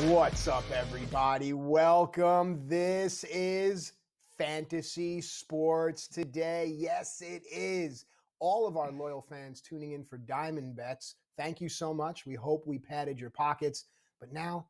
What's up, everybody? Welcome. This is Fantasy Sports Today. Yes, it is. All of our loyal fans tuning in for Diamond Bets. Thank you so much. We hope we padded your pockets. But now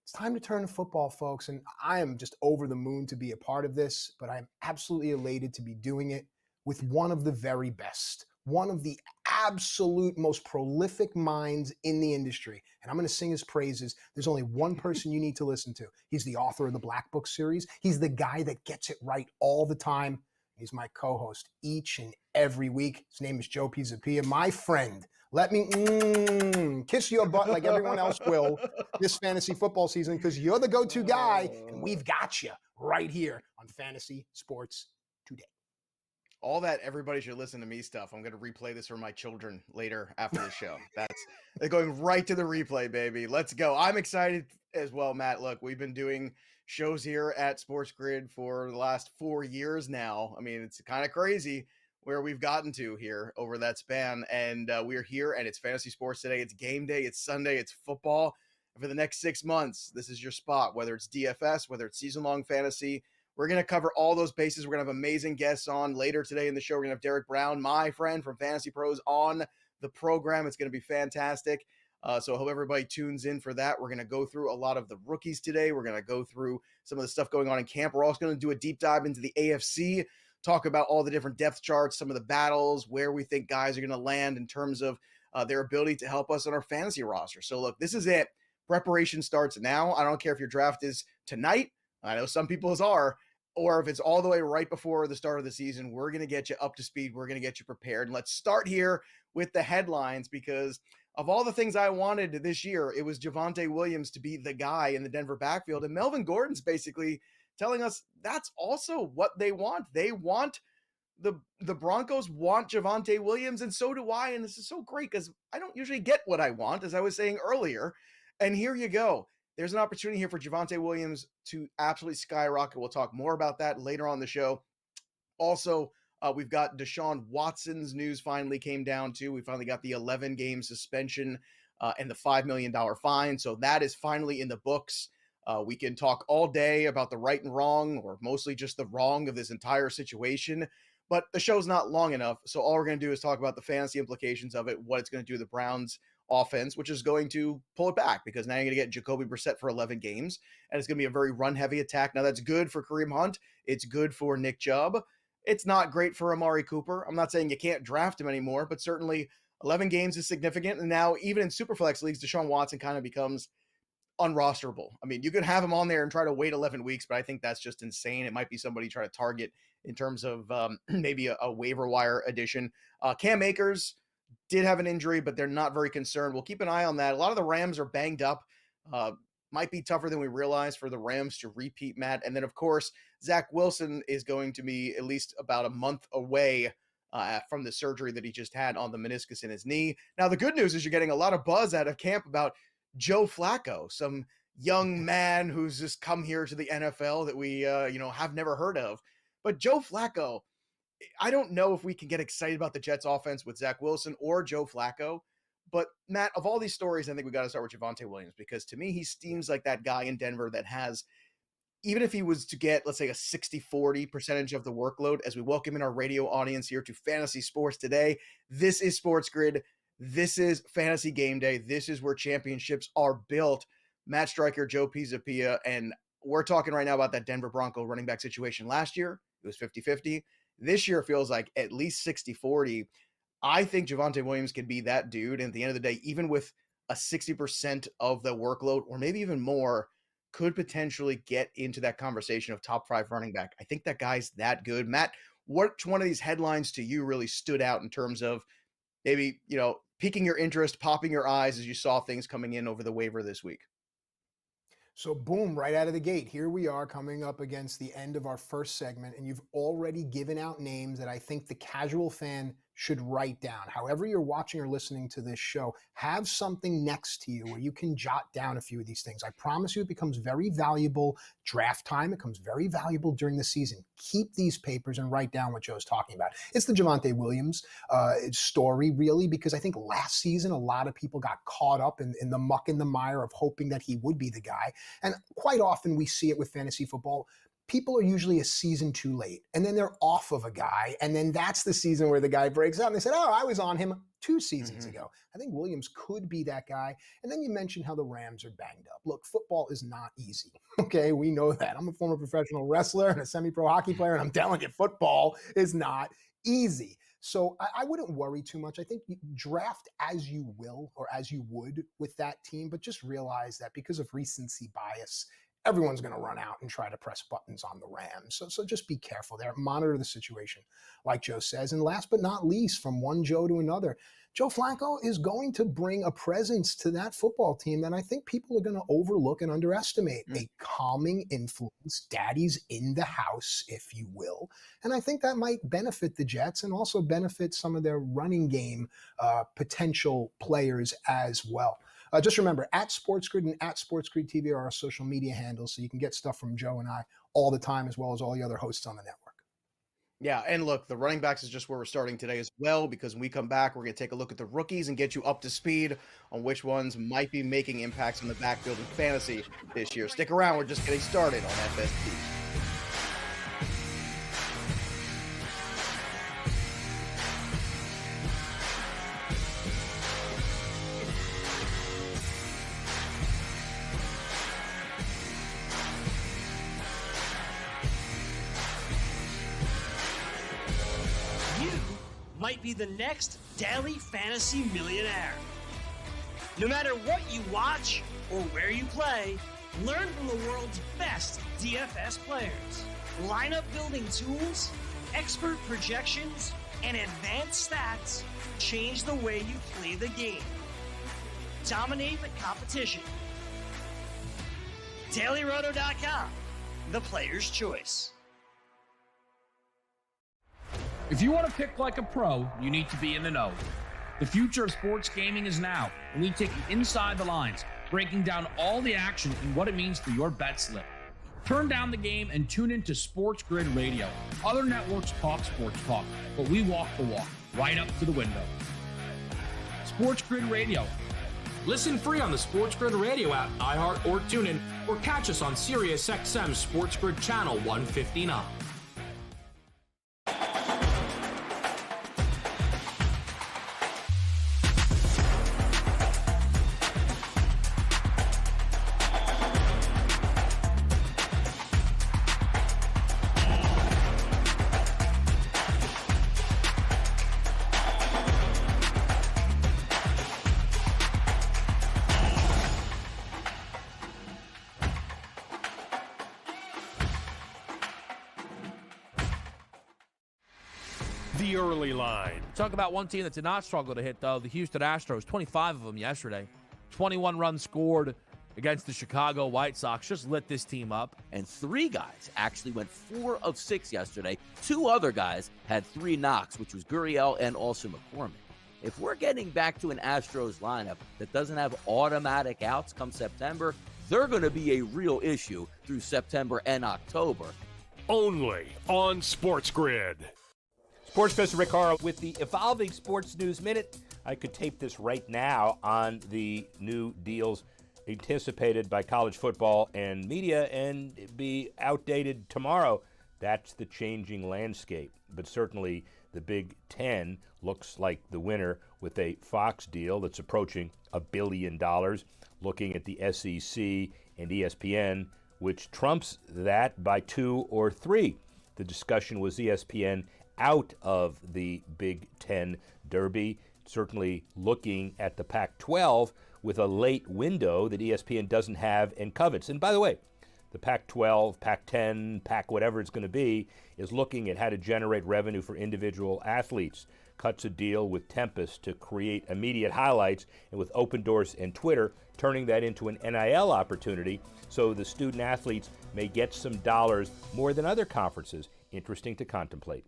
it's time to turn to football, folks. And I am just over the moon to be a part of this, but I'm absolutely elated to be doing it with one of the very best, one of the absolute most prolific minds in the industry. And I'm going to sing his praises. There's only one person you need to listen to. He's the author of the Black Book series. He's the guy that gets it right all the time. He's my co-host each and every week. His name is Joe Pisapia. My friend, let me kiss your butt like everyone else will this fantasy football season, because you're the go-to guy, and we've got you right here on Fantasy Sports Today. All that everybody should listen to me stuff. I'm going to replay this for my children later after the show. They're going right to the replay, baby. Let's go. I'm excited as well, Matt. Look, we've been doing shows here at Sports Grid for the last 4 years now. I mean, it's kind of crazy where we've gotten to here over that span. And we're here, and it's Fantasy Sports Today. It's game day. It's Sunday. It's football. And for the next 6 months, this is your spot, whether it's DFS, whether it's season-long fantasy. We're going to cover all those bases. We're going to have amazing guests on later today in the show. We're going to have Derek Brown, my friend from Fantasy Pros, on the program. It's going to be fantastic. So I hope everybody tunes in for that. We're going to go through a lot of the rookies today. We're going to go through some of the stuff going on in camp. We're also going to do a deep dive into the AFC, talk about all the different depth charts, some of the battles, where we think guys are going to land in terms of their ability to help us on our fantasy roster. So look, this is it. Preparation starts now. I don't care if your draft is tonight. I know some people's are, or if it's all the way right before the start of the season. We're going to get you up to speed. We're going to get you prepared. And let's start here with the headlines, because of all the things I wanted this year, it was Javonte Williams to be the guy in the Denver backfield. And Melvin Gordon's basically telling us that's also what they want. They want the Broncos want Javonte Williams, and so do I. And this is so great because I don't usually get what I want, as I was saying earlier. And here you go. There's an opportunity here for Javonte Williams to absolutely skyrocket. We'll talk more about that later on the show. Also, we've got Deshaun Watson's news finally came down too. We finally got the 11-game suspension and the $5 million fine. So that is finally in the books. We can talk all day about the right and wrong, or mostly just the wrong of this entire situation. But the show's not long enough. So all we're going to do is talk about the fantasy implications of it, what it's going to do to the Browns offense, which is going to pull it back, because now you're going to get Jacoby Brissett for 11 games, and it's going to be a very run-heavy attack. Now, that's good for Kareem Hunt. It's good for Nick Chubb. It's not great for Amari Cooper. I'm not saying you can't draft him anymore, but certainly 11 games is significant. And now, even in Superflex leagues, Deshaun Watson kind of becomes unrosterable. I mean, you could have him on there and try to wait 11 weeks, but I think that's just insane. It might be somebody try to target in terms of maybe a waiver wire addition. Cam Akers did have an injury, but they're not very concerned. We'll keep an eye on that. A lot of the Rams are banged up. Might be tougher than we realize for the Rams to repeat, Matt. And then, of course, Zach Wilson is going to be at least about a month away from the surgery that he just had on the meniscus in his knee. Now, the good news is you're getting a lot of buzz out of camp about Joe Flacco, some young man who's just come here to the NFL that we have never heard of. But Joe Flacco, I don't know if we can get excited about the Jets offense with Zach Wilson or Joe Flacco. But Matt, of all these stories, I think we got to start with Javonte Williams, because to me, he seems like that guy in Denver that has, even if he was to get, let's say, a 60-40 percentage of the workload, as we welcome in our radio audience here to Fantasy Sports Today. This is Sports Grid. This is Fantasy Game Day. This is where championships are built. Matt Stryker, Joe Pisapia, and we're talking right now about that Denver Bronco running back situation. Last year, it was 50-50. This year feels like at least 60-40. I think Javonte Williams can be that dude. And at the end of the day, even with a 60% of the workload, or maybe even more, could potentially get into that conversation of top 5 running back. I think that guy's that good. Matt, which one of these headlines to you really stood out in terms of maybe, piquing your interest, popping your eyes as you saw things coming in over the waiver this week? So boom, right out of the gate, here we are coming up against the end of our first segment, and you've already given out names that I think the casual fan should write down. However you're watching or listening to this show, have something next to you where you can jot down a few of these things. I promise you it becomes very valuable draft time. It becomes very valuable during the season. Keep these papers and write down what Joe's talking about. It's the Javonte Williams story, really, because I think last season a lot of people got caught up in the muck and the mire of hoping that he would be the guy. And quite often we see it with fantasy football. People are usually a season too late, and then they're off of a guy, and then that's the season where the guy breaks out, and they said, oh, I was on him 2 seasons ago. I think Williams could be that guy. And then you mentioned how the Rams are banged up. Look, football is not easy, okay? We know that. I'm a former professional wrestler and a semi-pro hockey player, and I'm telling you, football is not easy. So I wouldn't worry too much. I think you draft as you will or as you would with that team, but just realize that because of recency bias, everyone's going to run out and try to press buttons on the Rams. So just be careful there. Monitor the situation, like Joe says. And last but not least, from one Joe to another, Joe Flacco is going to bring a presence to that football team that I think people are going to overlook and underestimate. A calming influence. Daddy's in the house, if you will. And I think that might benefit the Jets and also benefit some of their running game potential players as well. Just remember, at SportsGrid and at SportsGrid TV are our social media handles, so you can get stuff from Joe and I all the time, as well as all the other hosts on the network. Yeah, and look, the running backs is just where we're starting today as well, because when we come back, we're going to take a look at the rookies and get you up to speed on which ones might be making impacts in the backfield in fantasy this year. Stick around, we're just getting started on FSP. Might be the next daily fantasy millionaire. No matter what you watch or where you play, learn from the world's best DFS players. Lineup building tools, expert projections, and advanced stats change the way you play the game. Dominate the competition. DailyRoto.com, the player's choice. If you want to pick like a pro, you need to be in the know. The future of sports gaming is now, and we take you inside the lines, breaking down all the action and what it means for your bet slip. Turn down the game and tune into Sports Grid Radio. Other networks talk sports talk, but we walk the walk, right up to the window. Sports Grid Radio. Listen free on the Sports Grid Radio app, iHeart or TuneIn, or catch us on SiriusXM Sports Grid Channel 159. The early line. Talk about one team that did not struggle to hit, though, the Houston Astros. 25 of them yesterday. 21 runs scored against the Chicago White Sox. Just lit this team up. And 3 guys actually went 4 of 6 yesterday. 2 other guys had 3 knocks, which was Gurriel and also McCormick. If we're getting back to an Astros lineup that doesn't have automatic outs come September, they're going to be a real issue through September and October. Only on Sports Grid. Sports Professor Rick Horrow with the Evolving Sports News Minute. I could tape this right now on the new deals anticipated by college football and media and be outdated tomorrow. That's the changing landscape. But certainly the Big Ten looks like the winner with a Fox deal that's approaching $1 billion. Looking at the SEC and ESPN, which trumps that by 2 or 3. The discussion was ESPN out of the Big Ten Derby, certainly looking at the Pac-12 with a late window that ESPN doesn't have and covets. And by the way, the Pac-12, Pac-10, Pac whatever it's going to be, is looking at how to generate revenue for individual athletes. Cuts a deal with Tempest to create immediate highlights, and with Open Doors and Twitter, turning that into an NIL opportunity so the student athletes may get some dollars more than other conferences. Interesting to contemplate.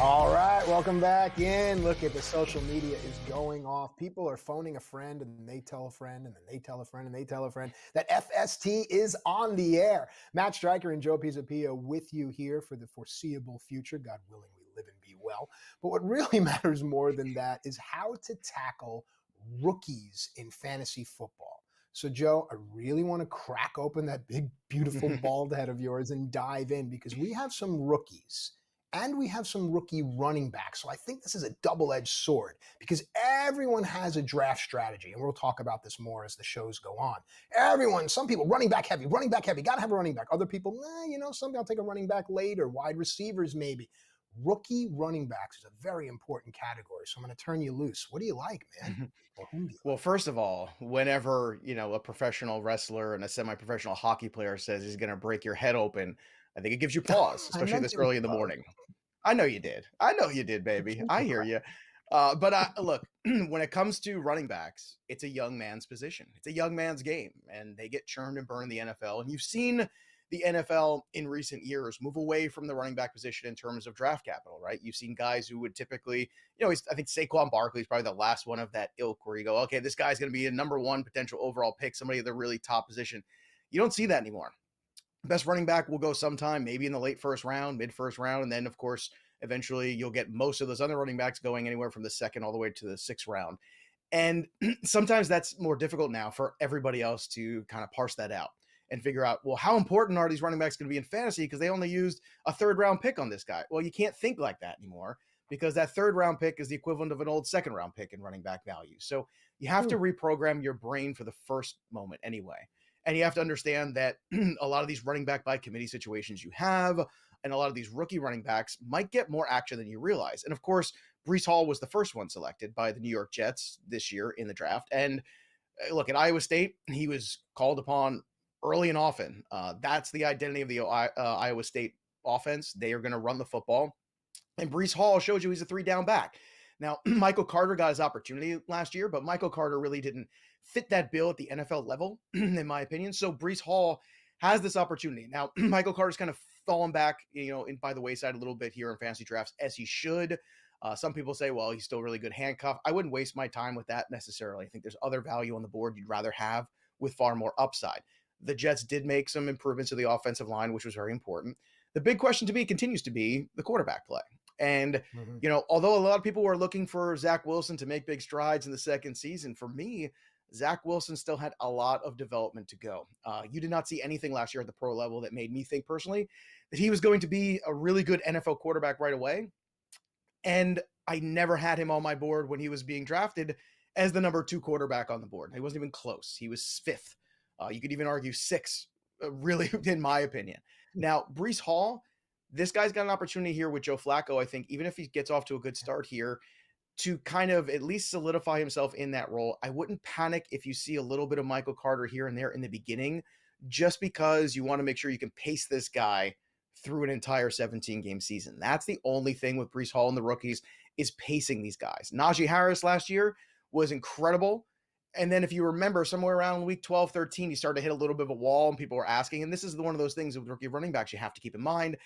All right, welcome back in. Look at the social media is going off. People are phoning a friend and then they tell a friend and then they tell a friend and they tell a friend that FST is on the air. Matt Stryker and Joe Pisapia with you here for the foreseeable future. God willing, we live and be well. But what really matters more than that is how to tackle rookies in fantasy football. So, Joe, I really want to crack open that big, beautiful bald head of yours and dive in because we have some rookies. And we have some rookie running backs. So I think this is a double-edged sword because everyone has a draft strategy. And we'll talk about this more as the shows go on. Some people, running back heavy, got to have a running back. Other people, something I'll take a running back later, wide receivers maybe. Rookie running backs is a very important category. So I'm going to turn you loose. What do you like, man? Well, first of all, whenever, a professional wrestler and a semi-professional hockey player says he's going to break your head open, I think it gives you pause, especially this early in the morning. I know you did. Baby. I hear you. But look, when it comes to running backs, it's a young man's position. It's a young man's game, and they get churned and burned in the NFL. And you've seen the NFL in recent years move away from the running back position in terms of draft capital, right? You've seen guys who would typically, I think Saquon Barkley is probably the last one of that ilk where you go, okay, this guy's going to be a number one potential overall pick, somebody at the really top position. You don't see that anymore. Best running back will go sometime, maybe in the late first round, mid first round. And then, of course, eventually you'll get most of those other running backs going anywhere from the second all the way to the sixth round. And sometimes that's more difficult now for everybody else to kind of parse that out and figure out, well, how important are these running backs going to be in fantasy? Because they only used a third round pick on this guy. Well, you can't think like that anymore because that third round pick is the equivalent of an old second round pick in running back value. So you have to reprogram your brain for the first moment anyway. And you have to understand that a lot of these running back by committee situations you have, and a lot of these rookie running backs might get more action than you realize. And of course, Breece Hall was the first one selected by the New York Jets this year in the draft. And look, at Iowa State, he was called upon early and often. That's the identity of the Iowa State offense. They are going to run the football. And Breece Hall shows you he's a 3-down back. Now, Michael Carter got his opportunity last year, but Michael Carter really didn't fit that bill at the NFL level, in my opinion. So Breece Hall has this opportunity. Now, Michael Carter's kind of fallen back, by the wayside a little bit here in fantasy drafts, as he should. Some people say, well, he's still really good handcuff. I wouldn't waste my time with that necessarily. I think there's other value on the board you'd rather have with far more upside. The Jets did make some improvements to the offensive line, which was very important. The big question to me continues to be the quarterback play. And, although a lot of people were looking for Zach Wilson to make big strides in the second season, for me, Zach Wilson still had a lot of development to go. You did not see anything last year at the pro level that made me think personally that he was going to be a really good NFL quarterback right away. And I never had him on my board when he was being drafted as the number 2 quarterback on the board. He wasn't even close. He was 5th. You could even argue 6th, really, in my opinion. Now, Breece Hall, this guy's got an opportunity here with Joe Flacco, I think, even if he gets off to a good start here, to kind of at least solidify himself in that role. I wouldn't panic if you see a little bit of Michael Carter here and there in the beginning, just because you want to make sure you can pace this guy through an entire 17-game season. That's the only thing with Breece Hall and the rookies is pacing these guys. Najee Harris last year was incredible. And then if you remember, somewhere around week 12, 13, he started to hit a little bit of a wall and people were asking, and this is one of those things with rookie running backs you have to keep in mind.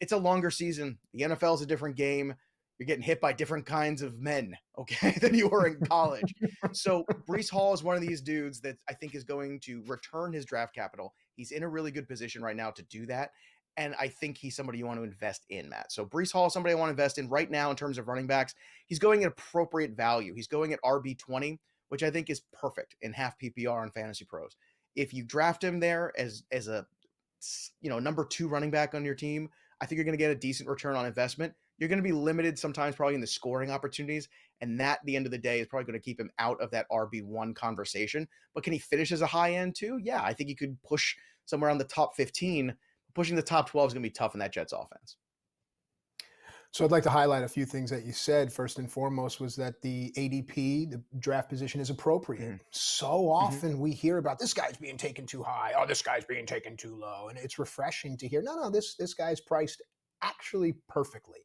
It's a longer season. The NFL is a different game. You're getting hit by different kinds of men, okay, than you were in college. So Breece Hall is one of these dudes that I think is going to return his draft capital. He's in a really good position right now to do that. And I think he's somebody you want to invest in, Matt. So Breece Hall is somebody I want to invest in right now in terms of running backs. He's going at appropriate value. He's going at RB20, which I think is perfect in half PPR on Fantasy Pros. If you draft him there as a number 2 running back on your team, I think you're going to get a decent return on investment. You're going to be limited sometimes probably in the scoring opportunities, and that at the end of the day is probably going to keep him out of that RB1 conversation. But can he finish as a high end too? Yeah, I think he could push somewhere on the top 15. Pushing the top 12 is going to be tough in that Jets offense. So I'd like to highlight a few things that you said. First and foremost was that the ADP, the draft position, is appropriate. So often we hear about this guy's being taken too high. Oh, this guy's being taken too low. And it's refreshing to hear, no, this guy's priced actually perfectly.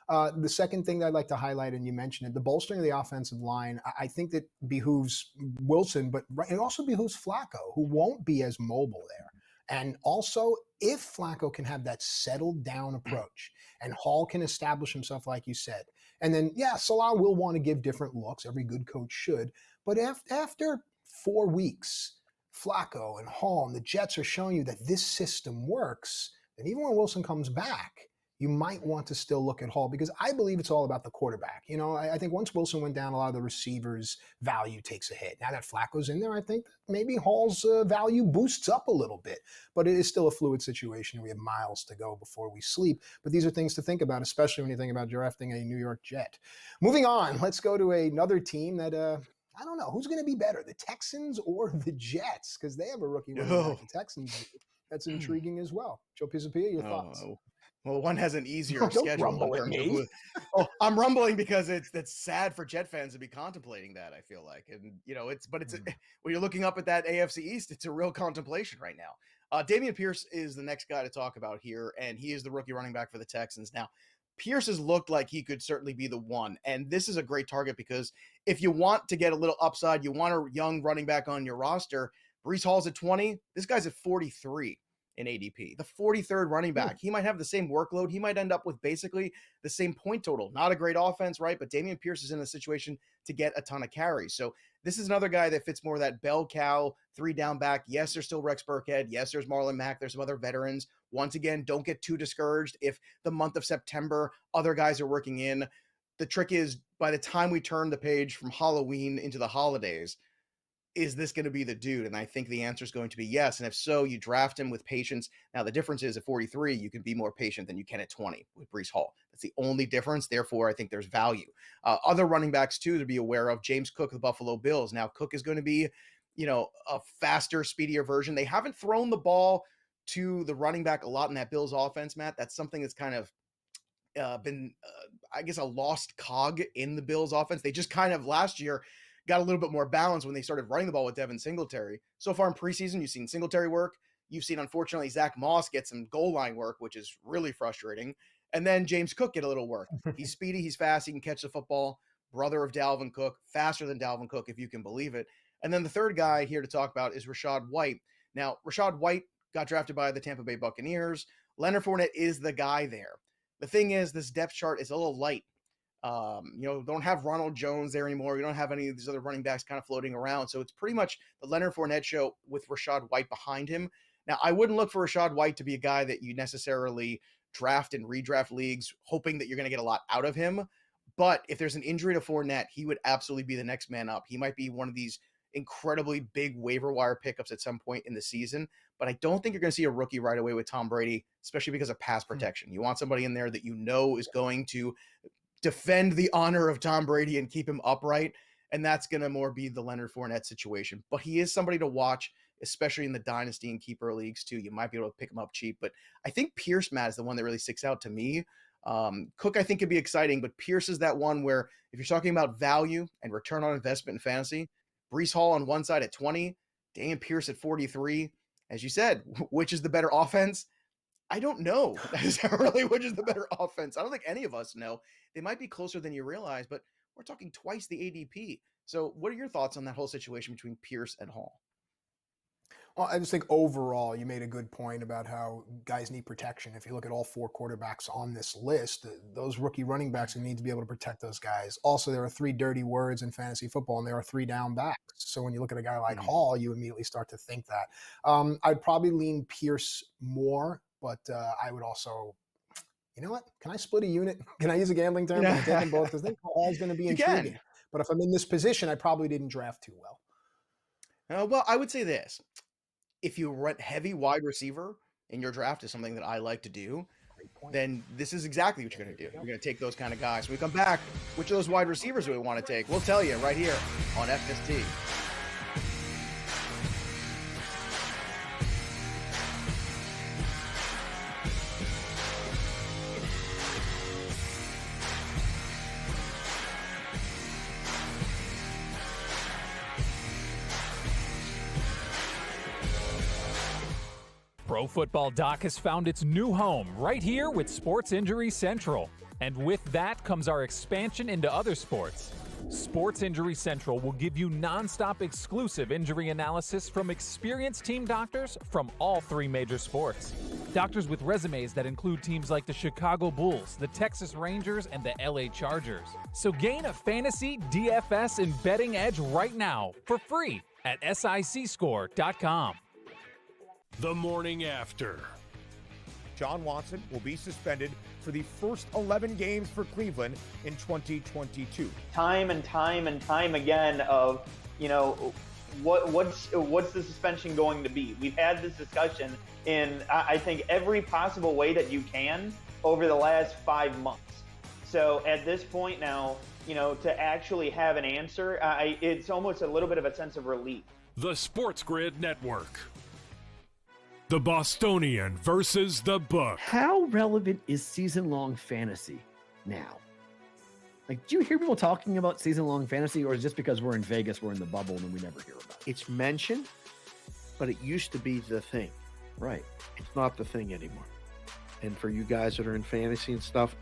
The second thing that I'd like to highlight, and you mentioned it, the bolstering of the offensive line, I think that behooves Wilson, but it also behooves Flacco, who won't be as mobile there. And also, if Flacco can have that settled down approach and Hall can establish himself, like you said, and then, yeah, Salah will want to give different looks. Every good coach should. But after 4 weeks, Flacco and Hall and the Jets are showing you that this system works, and even when Wilson comes back, you might want to still look at Hall because I believe it's all about the quarterback. You know, I think once Wilson went down, a lot of the receivers' value takes a hit. Now that Flacco's in there, I think maybe Hall's value boosts up a little bit. But it is still a fluid situation. We have miles to go before we sleep. But these are things to think about, especially when you think about drafting a New York Jet. Moving on, let's go to another team that I don't know. Who's going to be better, the Texans or the Jets? Because they have a rookie running back, the Texans. That's intriguing as well. Joe Pisapia, your thoughts? Well, one has an easier schedule. Don't rumble at me. I'm rumbling because it's sad for Jet fans to be contemplating that, I feel like. And, you know, when you're looking up at that AFC East, it's a real contemplation right now. Damian Pierce is the next guy to talk about here, and he is the rookie running back for the Texans. Now, Pierce has looked like he could certainly be the one, and this is a great target because if you want to get a little upside, you want a young running back on your roster, Breece Hall's at 20, this guy's at 43 in ADP, the 43rd running back. He might have the same workload. He might end up with basically the same point total. Not a great offense, right? But Damian Pierce is in a situation to get a ton of carries. So this is another guy that fits more of that bell cow, 3-down back. Yes, there's still Rex Burkhead. Yes, there's Marlon Mack. There's some other veterans. Once again, don't get too discouraged if the month of September, other guys are working in. The trick is by the time we turn the page from Halloween into the holidays, is this going to be the dude? And I think the answer is going to be yes. And if so, you draft him with patience. Now, the difference is at 43, you can be more patient than you can at 20 with Breece Hall. That's the only difference. Therefore, I think there's value. Other running backs, too, to be aware of. James Cook, the Buffalo Bills. Now, Cook is going to be, you know, a faster, speedier version. They haven't thrown the ball to the running back a lot in that Bills offense, Matt. That's something that's kind of been, I guess, a lost cog in the Bills offense. They just kind of last year got a little bit more balance when they started running the ball with Devin Singletary. So far in preseason, you've seen Singletary work. You've seen, unfortunately, Zach Moss get some goal line work, which is really frustrating. And then James Cook get a little work. He's speedy. He's fast. He can catch the football. Brother of Dalvin Cook, faster than Dalvin Cook, if you can believe it. And then the third guy here to talk about is Rashad White. Now, Rashad White got drafted by the Tampa Bay Buccaneers. Leonard Fournette is the guy there. The thing is, this depth chart is a little light. Don't have Ronald Jones there anymore. You don't have any of these other running backs kind of floating around. So it's pretty much the Leonard Fournette show with Rashad White behind him. Now, I wouldn't look for Rashad White to be a guy that you necessarily draft and redraft leagues, hoping that you're going to get a lot out of him. But if there's an injury to Fournette, he would absolutely be the next man up. He might be one of these incredibly big waiver wire pickups at some point in the season. But I don't think you're going to see a rookie right away with Tom Brady, especially because of pass protection. You want somebody in there that you know is going to defend the honor of Tom Brady and keep him upright. And that's going to more be the Leonard Fournette situation. But he is somebody to watch, especially in the dynasty and keeper leagues too. You might be able to pick him up cheap. But I think Pierce, Matt, is the one that really sticks out to me. Cook, I think, could be exciting, but Pierce is that one where if you're talking about value and return on investment in fantasy, Breece Hall on one side at 20, Damian Pierce at 43. As you said, which is the better offense? I don't know. That's really which is the better offense. I don't think any of us know. They might be closer than you realize, but we're talking twice the ADP. So what are your thoughts on that whole situation between Pierce and Hall? Well, I just think overall you made a good point about how guys need protection. If you look at all four quarterbacks on this list, those rookie running backs need to be able to protect those guys. Also, there are 3 dirty words in fantasy football, and there are 3 down backs. So when you look at a guy like Hall, you immediately start to think that. I'd probably lean Pierce more, but I would also, you know what? Can I split a unit? Can I use a gambling term? I'm taking both because I think Hall's going to be intriguing. But if I'm in this position, I probably didn't draft too well. Well, I would say this. If you rent heavy wide receiver in your draft is something that I like to do, then this is exactly what you're going to do. You're going to take those kind of guys. When we come back, which of those wide receivers do we want to take? We'll tell you right here on FST. Pro Football Doc has found its new home right here with Sports Injury Central. And with that comes our expansion into other sports. Sports Injury Central will give you nonstop exclusive injury analysis from experienced team doctors from all 3 major sports. Doctors with resumes that include teams like the Chicago Bulls, the Texas Rangers, and the LA Chargers. So gain a fantasy, DFS, and betting edge right now for free at SICScore.com. The morning after. John Watson will be suspended for the first 11 games for Cleveland in 2022. Time and time again of, what's the suspension going to be? We've had this discussion in, I think, every possible way that you can over the last 5 months. So at this point now, to actually have an answer, it's almost a little bit of a sense of relief. The Sports Grid Network. The Bostonian versus the Book. How relevant is season-long fantasy now? Like, do you hear people talking about season-long fantasy, or is it just because we're in Vegas, we're in the bubble, and we never hear about it? It's mentioned, but it used to be the thing. Right. It's not the thing anymore. And for you guys that are in fantasy and stuff,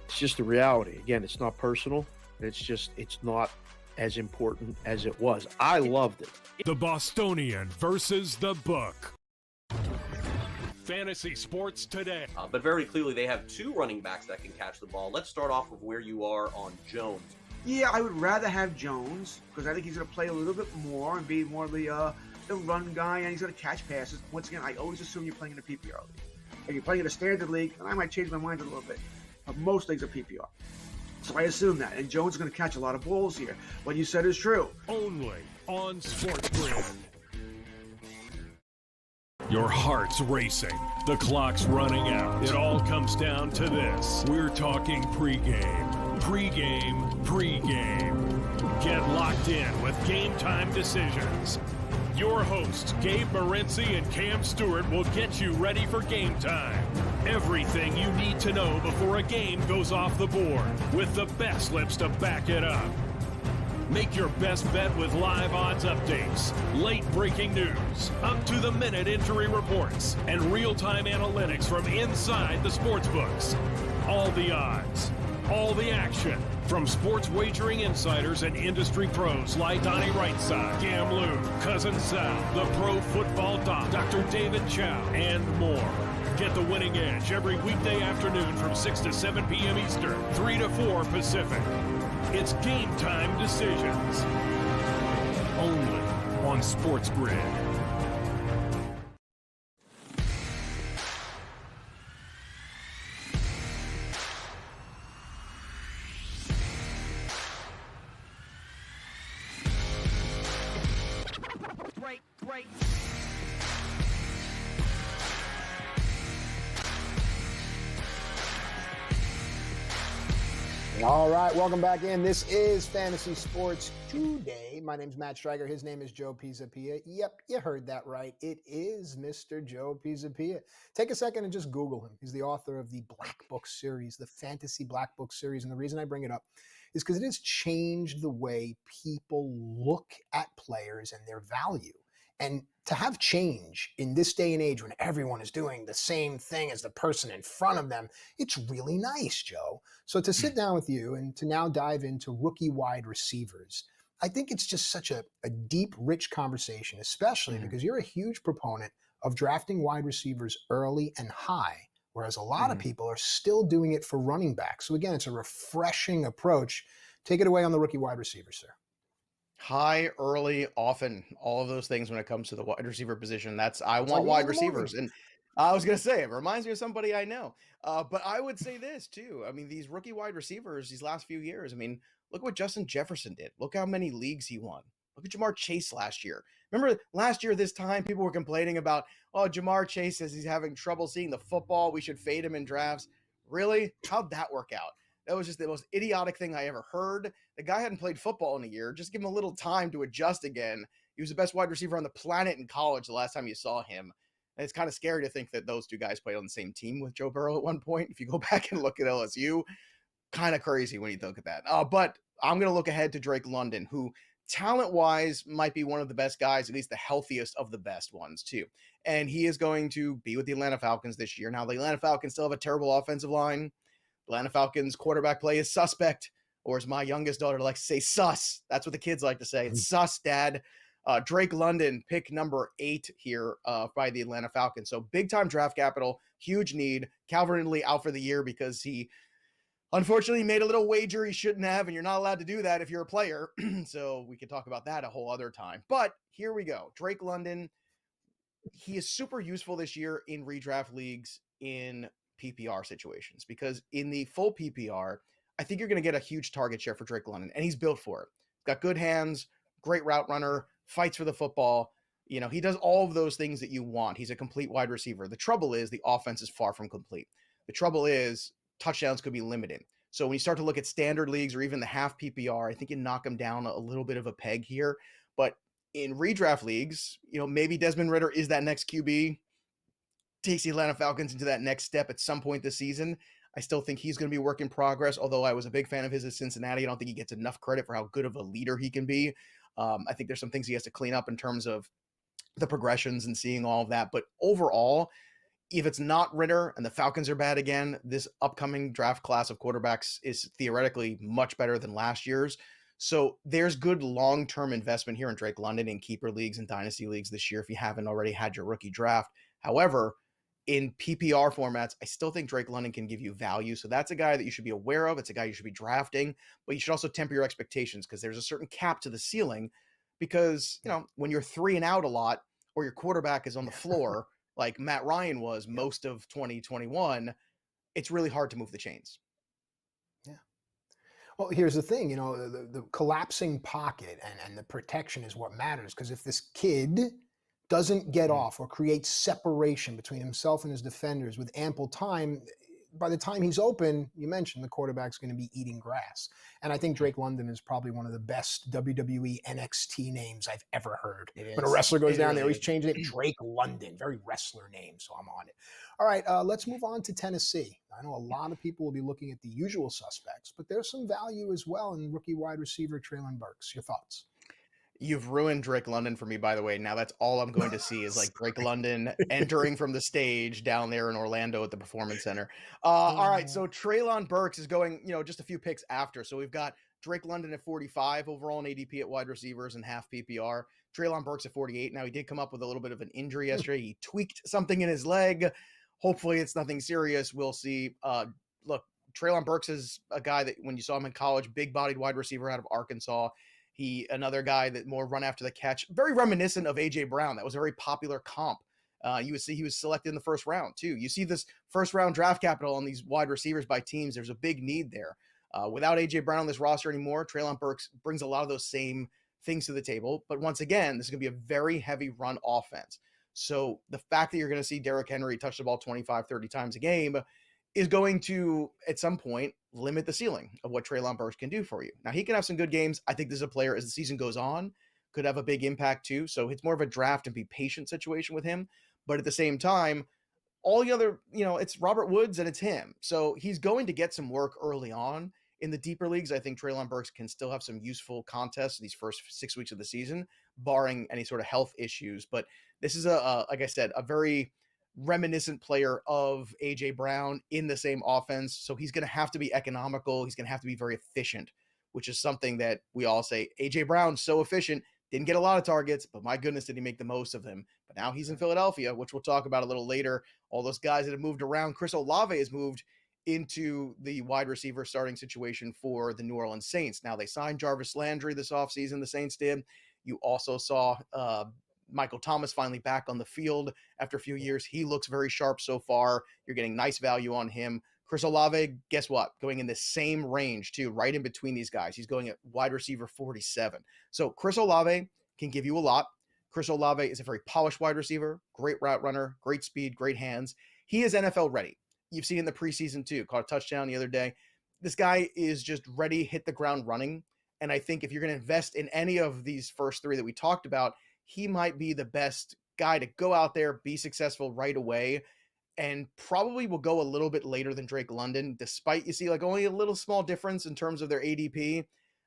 it's just a reality. Again, it's not personal. It's not as important as it was. I loved it. The Bostonian versus the Book. Fantasy sports today. But very clearly, they have 2 running backs that can catch the ball. Let's start off with where you are on Jones. Yeah, I would rather have Jones because I think he's going to play a little bit more and be more of the run guy, and he's going to catch passes. Once again, I always assume you're playing in a PPR league. If you're playing in a standard league, then I might change my mind a little bit. But most leagues are PPR. So I assume that. And Jones is going to catch a lot of balls here. What you said is true. Only on Sports Grid. Your heart's racing. The clock's running out. It all comes down to this. We're talking pregame. Pregame. Get locked in with Game Time Decisions. Your hosts, Gabe Morency and Cam Stewart, will get you ready for game time. Everything you need to know before a game goes off the board, with the best slips to back it up. Make your best bet with live odds updates, late breaking news, up-to-the-minute injury reports, and real-time analytics from inside the sports books. All the odds, all the action, from sports wagering insiders and industry pros like Donnie Rightside, Cam Lou, Cousin Sal, the Pro Football Doc, Dr. David Chow, and more. Get the winning edge every weekday afternoon from 6 to 7 p.m. Eastern, 3 to 4 Pacific. It's Game Time Decisions. Only on Sports Grid. Break. All right, welcome back in. This is Fantasy Sports Today. My name's Matt Stryker. His name is Joe Pisapia. Yep, you heard that right. It is Mr. Joe Pisapia. Take a second and just Google him. He's the author of the Black Book series, the Fantasy Black Book series. And the reason I bring it up is because it has changed the way people look at players and their value. And to have change in this day and age when everyone is doing the same thing as the person in front of them, it's really nice, Joe. So to sit down with you and to now dive into rookie wide receivers, I think it's just such a deep, rich conversation, especially because you're a huge proponent of drafting wide receivers early and high, whereas a lot of people are still doing it for running backs. So again, it's a refreshing approach. Take it away on the rookie wide receiver, sir. High, early, often, all of those things when it comes to the wide receiver position. I want wide receivers. And I was going to say, it reminds me of somebody I know. But I would say this too. I mean, these rookie wide receivers, these last few years, I mean, look what Justin Jefferson did. Look how many leagues he won. Look at Jamar Chase last year. Remember last year, this time, people were complaining about, oh, Jamar Chase says he's having trouble seeing the football. We should fade him in drafts. Really? How'd that work out? That was just the most idiotic thing I ever heard. The guy hadn't played football in a year. Just give him a little time to adjust again. He was the best wide receiver on the planet in college the last time you saw him. And it's kind of scary to think that those two guys played on the same team with Joe Burrow at one point. If you go back and look at LSU, kind of crazy when you look at that. But I'm going to look ahead to Drake London, who talent-wise might be one of the best guys, at least the healthiest of the best ones too. And he is going to be with the Atlanta Falcons this year. Now, the Atlanta Falcons still have a terrible offensive line. Atlanta Falcons quarterback play is suspect. or as my youngest daughter likes to say, sus. That's what the kids like to say. It's sus, Dad. Drake London, pick number 8 here by the Atlanta Falcons. So big time draft capital, huge need. Calvin Ridley out for the year because he unfortunately made a little wager he shouldn't have, and you're not allowed to do that if you're a player. So we could talk about that a whole other time. But here we go. Drake London, he is super useful this year in redraft leagues in PPR situations, because in the full PPR, I think you're going to get a huge target share for Drake London, and he's built for it. Got good hands, great route runner, fights for the football. You know, he does all of those things that you want. He's a complete wide receiver. The trouble is the offense is far from complete. The trouble is touchdowns could be limited. So when you start to look at standard leagues or even the half PPR, I think you knock him down a little bit of a peg here. But in redraft leagues, you know, maybe Desmond Ridder is that next QB, takes the Atlanta Falcons into that next step at some point this season. I still think he's going to be a work in progress, although I was a big fan of his at Cincinnati. I don't think he gets enough credit for how good of a leader he can be. I think there's some things he has to clean up in terms of the progressions and seeing all of that. But overall, if it's not Ridder and the Falcons are bad again, this upcoming draft class of quarterbacks is theoretically much better than last year's. So there's good long-term investment here in Drake London in keeper leagues and dynasty leagues this year if you haven't already had your rookie draft. However, in PPR formats, I still think Drake London can give you value. So that's a guy that you should be aware of. It's a guy you should be drafting, but you should also temper your expectations because there's a certain cap to the ceiling because, you know, when you're 3 and out a lot or your quarterback is on the floor, like Matt Ryan was most of 2021, it's really hard to move the chains. Yeah. Well, here's the thing, you know, the collapsing pocket and the protection is what matters. Because if this kid doesn't get off or create separation between himself and his defenders with ample time, by the time he's open, you mentioned the quarterback's going to be eating grass. And I think Drake London is probably one of the best WWE NXT names I've ever heard. When a wrestler goes down, they always change it. Drake London, very wrestler name, so I'm on it. All right, let's move on to Tennessee. I know a lot of people will be looking at the usual suspects, but there's some value as well in rookie wide receiver Treylon Burks. Your thoughts? You've ruined Drake London for me, by the way. Now that's all I'm going to see is like Drake London entering from the stage down there in Orlando at the Performance Center. All right, so Treylon Burks is going, you know, just a few picks after. So we've got Drake London at 45 overall in ADP at wide receivers and half PPR. Treylon Burks at 48. Now he did come up with a little bit of an injury yesterday. He tweaked something in his leg. Hopefully it's nothing serious. We'll see. Look, Treylon Burks is a guy that when you saw him in college, big-bodied wide receiver out of Arkansas. Another guy that more run after the catch, very reminiscent of A.J. Brown. That was a very popular comp. You would see he was selected in the first round too. You see this first round draft capital on these wide receivers by teams. There's a big need there. Without A.J. Brown on this roster anymore, Treylon Burks brings a lot of those same things to the table. But once again, this is going to be a very heavy run offense. So the fact that you're going to see Derrick Henry touch the ball 25, 30 times a game is going to, at some point, limit the ceiling of what Treylon Burks can do for you. Now, he can have some good games. I think this is a player, as the season goes on, could have a big impact too. So it's more of a draft and be patient situation with him. But at the same time, all the other, you know, it's Robert Woods and it's him. So he's going to get some work early on. In the deeper leagues, I think Treylon Burks can still have some useful contests these first 6 weeks of the season, barring any sort of health issues. But this is, like I said, a very reminiscent player of A.J. Brown in the same offense. So he's going to have to be economical. He's going to have to be very efficient, which is something that we all say, A.J. Brown's so efficient, didn't get a lot of targets, but my goodness, did he make the most of them. But now he's in Philadelphia, which we'll talk about a little later. All those guys that have moved around. Chris Olave has moved into the wide receiver starting situation for the New Orleans Saints. Now they signed Jarvis Landry this offseason, the Saints did. You also saw Michael Thomas finally back on the field after a few years. He looks very sharp so far. You're getting nice value on him. Chris Olave, guess what? Going in the same range too, right in between these guys. He's going at wide receiver 47. So Chris Olave can give you a lot. Chris Olave is a very polished wide receiver, great route runner, great speed, great hands. He is NFL ready. You've seen in the preseason too, caught a touchdown the other day. This guy is just ready, hit the ground running. And I think if you're going to invest in any of these first three that we talked about, he might be the best guy to go out there, be successful right away, and probably will go a little bit later than Drake London, despite you see like only a little small difference in terms of their ADP.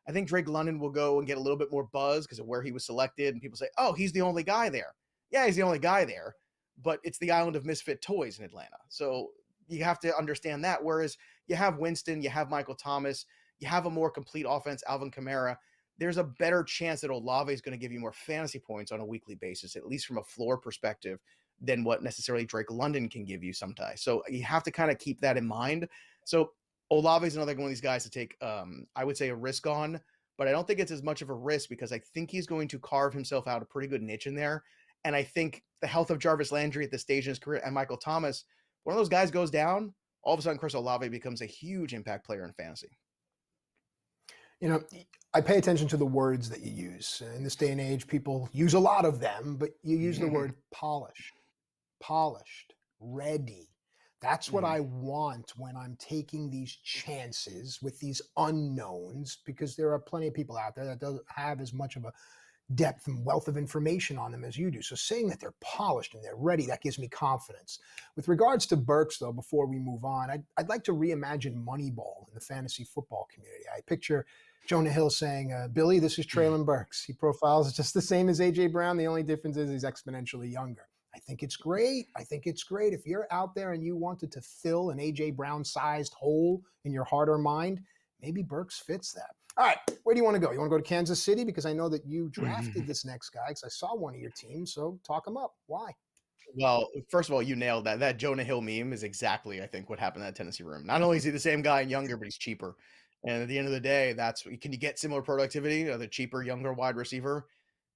I think Drake London will go and get a little bit more buzz because of where he was selected, and people say, oh, he's the only guy there. Yeah, he's the only guy there, but it's the island of misfit toys in Atlanta. So you have to understand that. Whereas you have Winston, you have Michael Thomas, you have a more complete offense, Alvin Kamara, there's a better chance that Olave is going to give you more fantasy points on a weekly basis, at least from a floor perspective, than what necessarily Drake London can give you sometimes. So you have to kind of keep that in mind. So Olave is another one of these guys to take, I would say, a risk on, but I don't think it's as much of a risk because I think he's going to carve himself out a pretty good niche in there. And I think the health of Jarvis Landry at this stage in his career and Michael Thomas, one of those guys goes down, all of a sudden Chris Olave becomes a huge impact player in fantasy. You know, I pay attention to the words that you use. In this day and age, people use a lot of them, but you use the word polished, ready. That's what I want when I'm taking these chances with these unknowns, because there are plenty of people out there that don't have as much of a depth and wealth of information on them as you do. So saying that they're polished and they're ready, that gives me confidence. With regards to Burks, though, before we move on, I'd like to reimagine Moneyball in the fantasy football community. I picture Jonah Hill saying, Billy, this is Traylon Burks. He profiles just the same as A.J. Brown. The only difference is he's exponentially younger. I think it's great. I think it's great. If you're out there and you wanted to fill an A.J. Brown-sized hole in your heart or mind, maybe Burks fits that. All right, where do you want to go? You want to go to Kansas City? Because I know that you drafted this next guy because I saw one of your teams, so talk him up. Why? Well, first of all, you nailed that. That Jonah Hill meme is exactly, I think, what happened in that Tennessee room. Not only is he the same guy and younger, but he's cheaper. And at the end of the day, can you get similar productivity of the cheaper, younger wide receiver?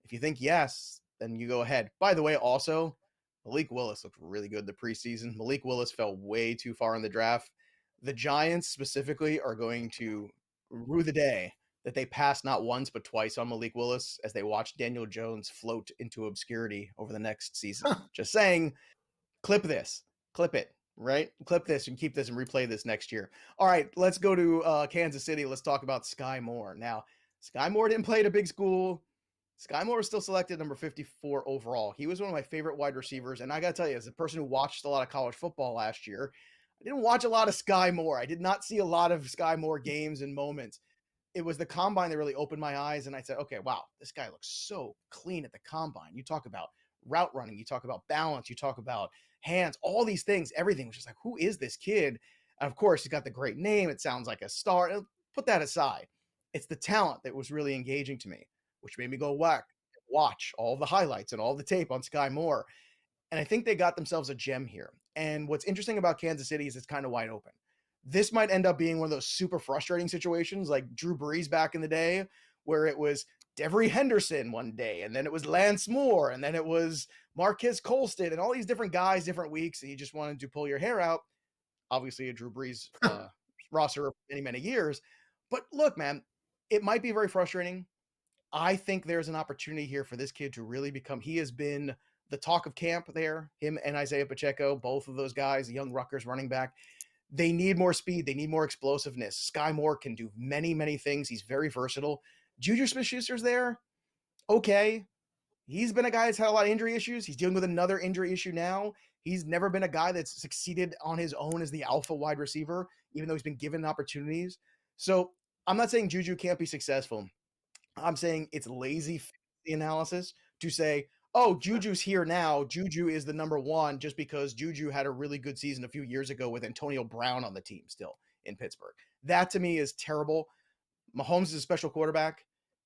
If you think yes, then you go ahead. By the way, also, Malik Willis looked really good in the preseason. Malik Willis fell way too far in the draft. The Giants specifically are going to rue the day that they passed not once but twice on Malik Willis as they watched Daniel Jones float into obscurity over the next season. Just saying, clip it, right? Clip this and keep this and replay this next year. All right, let's go to Kansas City. Let's talk about Skye Moore. Now, Skye Moore didn't play at a big school. Skye Moore was still selected number 54 overall. He was one of my favorite wide receivers. And I got to tell you, as a person who watched a lot of college football last year, I didn't watch a lot of Skye Moore. I did not see a lot of Skye Moore games and moments. It was the combine that really opened my eyes. And I said, okay, wow, this guy looks so clean at the combine. You talk about route running, you talk about balance, you talk about hands, all these things, everything was just like, who is this kid? And of course, he's got the great name. It sounds like a star. Put that aside. It's the talent that was really engaging to me, which made me go watch all the highlights and all the tape on Skye Moore. And I think they got themselves a gem here. And what's interesting about Kansas City is it's kind of wide open. This might end up being one of those super frustrating situations like Drew Brees back in the day, where it was Devery Henderson one day, and then it was Lance Moore, and then it was Marquez Colston, and all these different guys, different weeks, and you just wanted to pull your hair out. Obviously a Drew Brees roster for many, many years. But look, man, it might be very frustrating. I think there's an opportunity here for this kid to really he has been the talk of camp there, him and Isaiah Pacheco, both of those guys, the young Rutgers running back. They need more speed. They need more explosiveness. Skye Moore can do many, many things. He's very versatile. Juju Smith-Schuster's there. Okay. He's been a guy that's had a lot of injury issues. He's dealing with another injury issue now. He's never been a guy that's succeeded on his own as the alpha wide receiver, even though he's been given opportunities. So I'm not saying Juju can't be successful. I'm saying it's lazy fantasy analysis to say, oh, Juju's here now. Juju is the number one just because Juju had a really good season a few years ago with Antonio Brown on the team still in Pittsburgh. That to me is terrible. Mahomes is a special quarterback.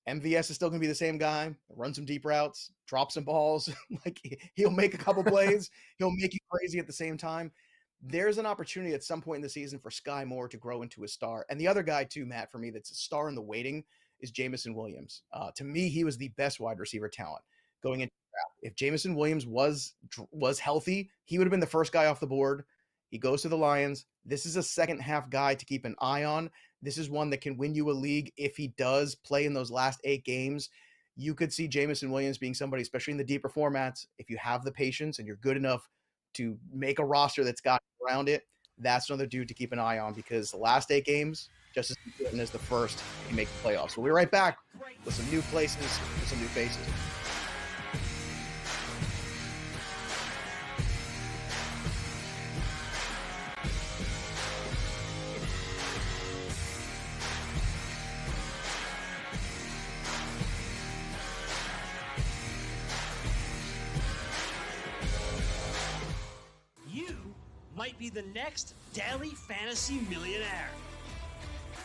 MVS is still going to be the same guy. Run some deep routes, drop some balls. Like he'll make a couple plays. He'll make you crazy at the same time. There's an opportunity at some point in the season for Skye Moore to grow into a star. And the other guy too, Matt, for me, that's a star in the waiting is Jameson Williams. To me, he was the best wide receiver talent going into the draft. If Jameson Williams was healthy, he would have been the first guy off the board. He goes to the Lions. This is a second half guy to keep an eye on. This is one that can win you a league if he does play in those last 8 games. You could see Jameson Williams being somebody, especially in the deeper formats, if you have the patience and you're good enough to make a roster that's got around it, that's another dude to keep an eye on because the last 8 games, just as important as the first, you make the playoffs. So we'll be right back with some new places, with some new faces. Might be the next daily fantasy millionaire.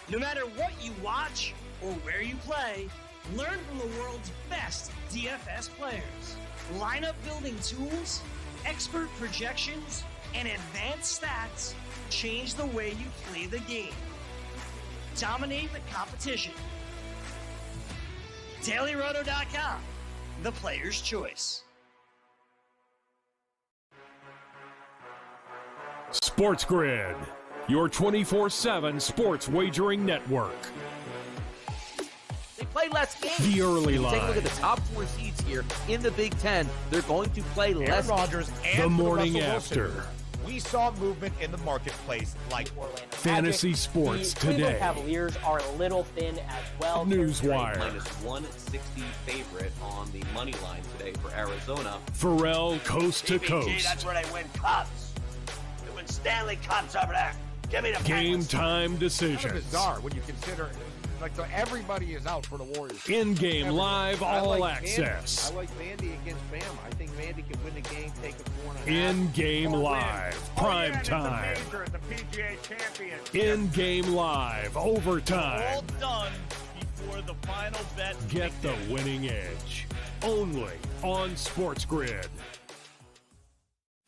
No matter what you watch or where you play, learn from the world's best DFS players. Lineup building tools, expert projections, and advanced stats change the way you play the game. Dominate the competition. DailyRoto.com, the player's choice. Sports Grid, your 24/7 sports wagering network. They play less games. The early line. Take a look at the top 4 seeds here in the Big Ten. They're going to play less. Rodgers and the morning Russell after. Wilson. We saw movement in the marketplace like Fantasy Sports the Today. Cleveland Cavaliers are a little thin as well. Newswire. Minus 160 favorite on the money line today for Arizona. Pharrell Coast to Coast. That's where they win cups. They win Stanley Cups over there. Give me the Game Penguins. time decisions. kind of bizarre when you consider like so everybody is out for the Warriors. In-game live I all like access. Vandy. I like Vandy against Bama. I think Vandy can win the game, take a 4.5. In-game live, prime time. The PGA champion. In-game live, overtime. All done before the final bet. Get the winning edge. Only on Sports Grid.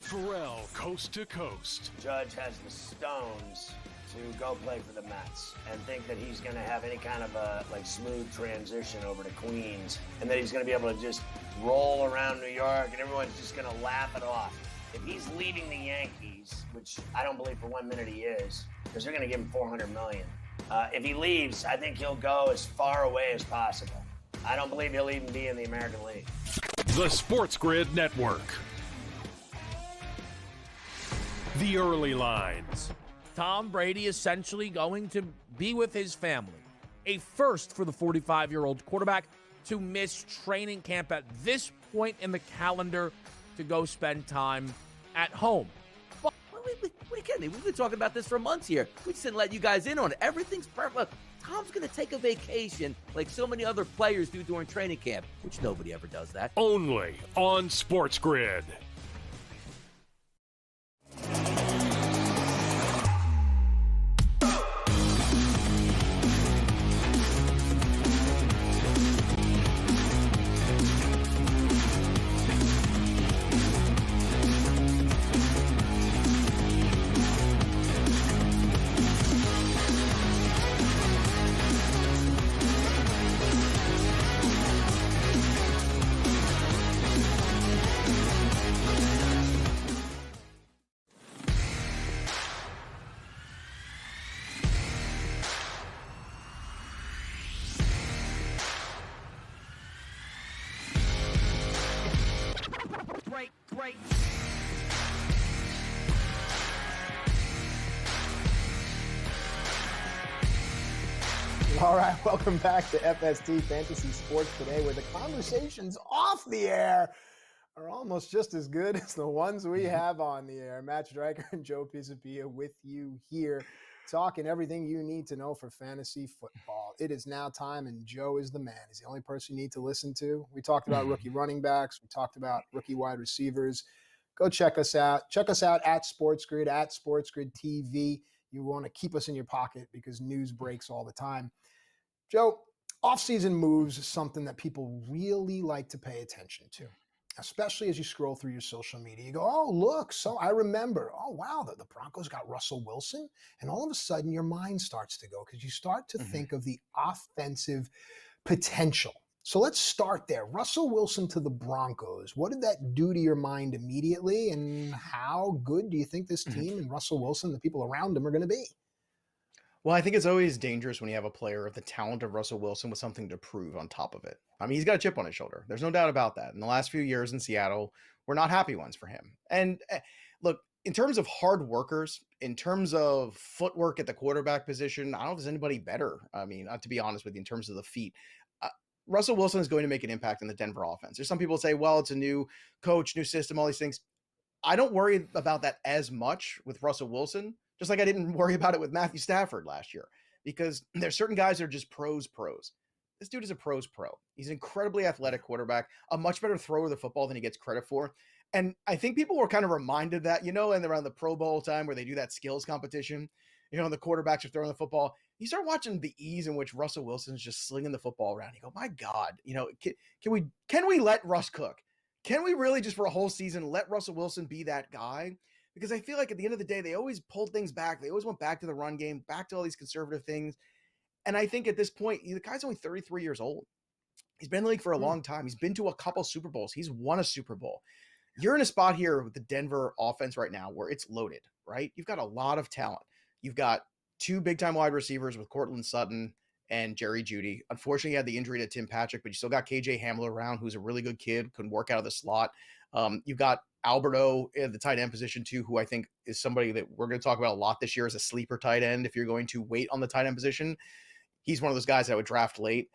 Pharrell Coast to Coast. Judge has the stones to go play for the Mets and think that he's going to have any kind of a smooth transition over to Queens and that he's going to be able to just roll around New York and everyone's just going to laugh it off. If he's leaving the Yankees, which I don't believe for 1 minute he is, because they're going to give him $400 million. If he leaves, I think he'll go as far away as possible. I don't believe he'll even be in the American League. The Sports Grid Network. The early lines. Tom Brady essentially going to be with his family. A first for the 45-year-old quarterback to miss training camp at this point in the calendar to go spend time at home. What are you kidding me? We've been talking about this for months here. We just didn't let you guys in on it. Everything's perfect. Look, Tom's going to take a vacation like so many other players do during training camp, which nobody ever does that. Only on Sports Grid. Break. All right, welcome back to FST Fantasy Sports Today, where the conversations off the air are almost just as good as the ones we have on the air. Matt Stryker and Joe Pisapia with you here, talking everything you need to know for fantasy football. It is now time, and Joe is the man. He's the only person you need to listen to. We talked about rookie running backs. We talked about rookie wide receivers. Go check us out. Check us out at SportsGrid, at SportsGrid TV. You want to keep us in your pocket because news breaks all the time. Joe, off-season moves is something that people really like to pay attention to, especially as you scroll through your social media. You go, oh, look, so I remember, oh, wow, the Broncos got Russell Wilson. And all of a sudden your mind starts to go because you start to think of the offensive potential. So let's start there. Russell Wilson to the Broncos. What did that do to your mind immediately? And how good do you think this team and Russell Wilson, the people around him, are going to be? Well, I think it's always dangerous when you have a player of the talent of Russell Wilson with something to prove on top of it. I mean, he's got a chip on his shoulder. There's no doubt about that. In the last few years in Seattle, we're not happy ones for him. And look, in terms of hard workers, in terms of footwork at the quarterback position, I don't know if there's anybody better. I mean, to be honest with you, in terms of the feet, Russell Wilson is going to make an impact in the Denver offense. There's some people say, well, it's a new coach, new system, all these things. I don't worry about that as much with Russell Wilson, just like I didn't worry about it with Matthew Stafford last year, because there's certain guys that are just pros. This dude is a pro. He's an incredibly athletic quarterback, a much better thrower of the football than he gets credit for. And I think people were kind of reminded that, and around the Pro Bowl time where they do that skills competition, the quarterbacks are throwing the football. You start watching the ease in which Russell Wilson's just slinging the football around. You go, my God, can we let Russ cook? Can we really just for a whole season let Russell Wilson be that guy? Because I feel like at the end of the day, they always pulled things back. They always went back to the run game, back to all these conservative things. And I think at this point, the guy's only 33 years old. He's been in the league for a long time. He's been to a couple Super Bowls. He's won a Super Bowl. You're in a spot here with the Denver offense right now where it's loaded, right? You've got a lot of talent. You've got 2 big-time wide receivers with Cortland Sutton and Jerry Jeudy. Unfortunately, he had the injury to Tim Patrick, but you still got KJ Hamler around, who's a really good kid, can work out of the slot. You've got Alberto at the tight end position too, who I think is somebody that we're going to talk about a lot this year as a sleeper tight end. If you're going to wait on the tight end position, he's one of those guys that I would draft late.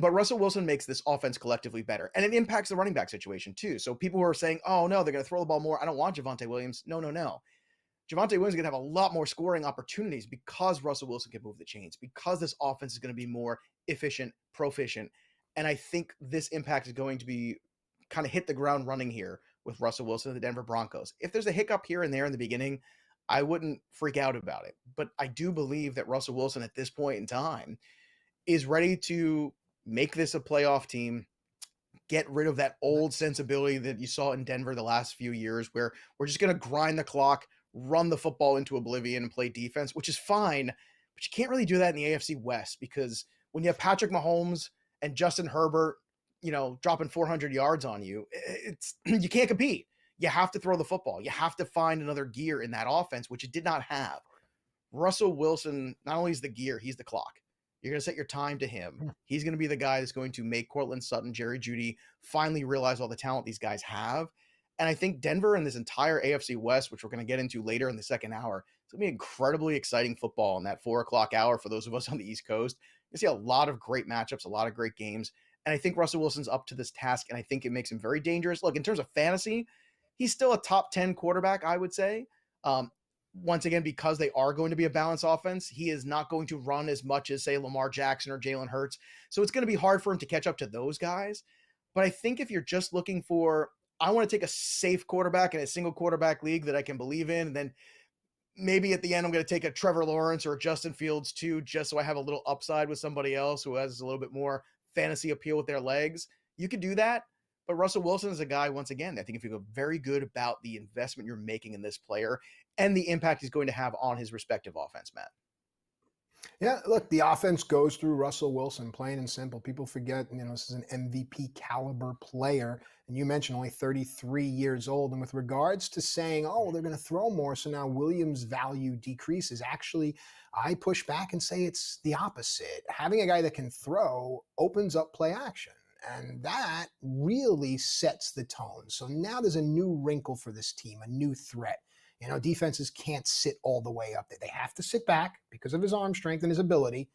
But Russell Wilson makes this offense collectively better, and it impacts the running back situation too. So people who are saying, oh no, they're going to throw the ball more, I don't want Javonte Williams. No. Javonte Williams is going to have a lot more scoring opportunities because Russell Wilson can move the chains, because this offense is going to be more efficient, proficient. And I think this impact is going to be kind of hit the ground running here with Russell Wilson and the Denver Broncos. If there's a hiccup here and there in the beginning, I wouldn't freak out about it. But I do believe that Russell Wilson at this point in time is ready to make this a playoff team, get rid of that old sensibility that you saw in Denver the last few years where we're just going to grind the clock, run the football into oblivion and play defense, which is fine, but you can't really do that in the AFC West because when you have Patrick Mahomes and Justin Herbert, dropping 400 yards on you, you can't compete. You have to throw the football. You have to find another gear in that offense, which it did not have. Russell Wilson, not only is the gear, he's the clock. You're going to set your time to him. He's going to be the guy that's going to make Cortland Sutton, Jerry Jeudy finally realize all the talent these guys have. And I think Denver and this entire AFC West, which we're going to get into later in the second hour, it's going to be incredibly exciting football in that 4:00 hour for those of us on the East Coast. You see a lot of great matchups, a lot of great games. And I think Russell Wilson's up to this task, and I think it makes him very dangerous. Look, in terms of fantasy, he's still a top 10 quarterback, I would say. Once again, because they are going to be a balanced offense, he is not going to run as much as, say, Lamar Jackson or Jalen Hurts. So it's going to be hard for him to catch up to those guys. But I think if you're just looking for, I want to take a safe quarterback in a single quarterback league that I can believe in, and then maybe at the end I'm going to take a Trevor Lawrence or a Justin Fields too, just so I have a little upside with somebody else who has a little bit more fantasy appeal with their legs. You could do that. But Russell Wilson is a guy, once again, I think if you feel very good about the investment you're making in this player and the impact he's going to have on his respective offense, Matt. Yeah, look, the offense goes through Russell Wilson, plain and simple. People forget, this is an MVP caliber player. And you mentioned only 33 years old. And with regards to saying, oh, they're going to throw more, so now Williams' value decreases. Actually, I push back and say it's the opposite. Having a guy that can throw opens up play action. And that really sets the tone. So now there's a new wrinkle for this team, a new threat. Defenses can't sit all the way up there. They have to sit back because of his arm strength and his ability.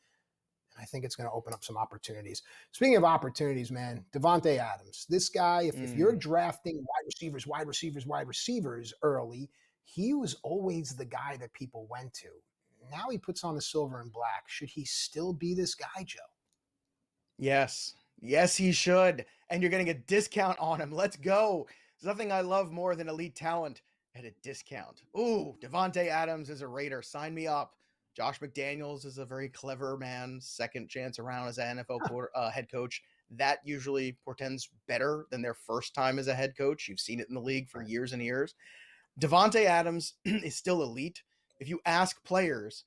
And I think it's going to open up some opportunities. Speaking of opportunities, man, Devonte Adams. This guy, if you're drafting wide receivers early, he was always the guy that people went to. Now he puts on the silver and black. Should he still be this guy, Joe? Yes. Yes, he should. And you're getting a discount on him. Let's go. There's nothing I love more than elite talent at a discount. Ooh, Devonte Adams is a Raider. Sign me up. Josh McDaniels is a very clever man. Second chance around as an NFL head coach. That usually portends better than their first time as a head coach. You've seen it in the league for years and years. Devonte Adams is still elite. If you ask players,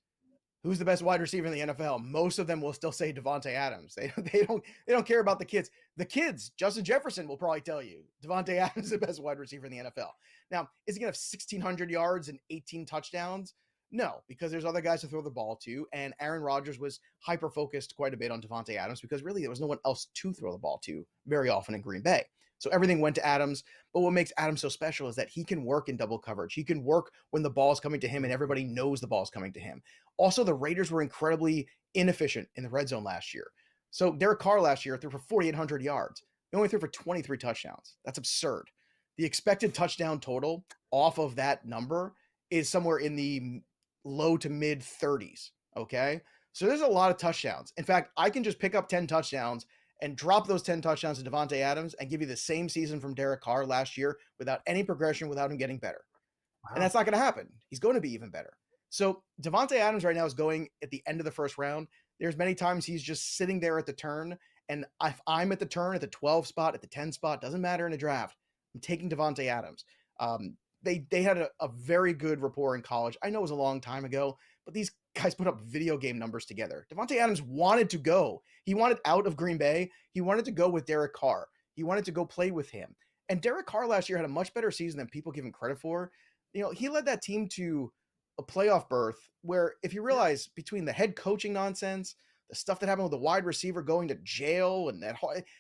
who's the best wide receiver in the NFL? Most of them will still say Devonte Adams. They don't care about the kids. The kids, Justin Jefferson will probably tell you Devonte Adams is the best wide receiver in the NFL. Now, is he going to have 1,600 yards and 18 touchdowns? No, because there's other guys to throw the ball to, and Aaron Rodgers was hyper-focused quite a bit on Devonte Adams because really there was no one else to throw the ball to very often in Green Bay. So everything went to Adams, but what makes Adams so special is that he can work in double coverage. He can work when the ball's coming to him and everybody knows the ball's coming to him. Also, the Raiders were incredibly inefficient in the red zone last year. So Derek Carr last year threw for 4,800 yards. He only threw for 23 touchdowns. That's absurd. The expected touchdown total off of that number is somewhere in the low to mid 30s, okay? So there's a lot of touchdowns. In fact, I can just pick up 10 touchdowns and drop those 10 touchdowns to Devonte Adams and give you the same season from Derek Carr last year without any progression, without him getting better. Wow. And that's not going to happen. He's going to be even better. So Devonte Adams right now is going at the end of the first round. There's many times he's just sitting there at the turn. And if I'm at the turn, at the 12 spot, at the 10 spot, doesn't matter in a draft, I'm taking Devonte Adams. They had a very good rapport in college. I know it was a long time ago, but these guys put up video game numbers together. Devonte Adams wanted to go. He wanted out of Green Bay. He wanted to go with Derek Carr. He wanted to go play with him. And Derek Carr last year had a much better season than people give him credit for. He led that team to a playoff berth where, if you realize, between the head coaching nonsense, the stuff that happened with the wide receiver going to jail, and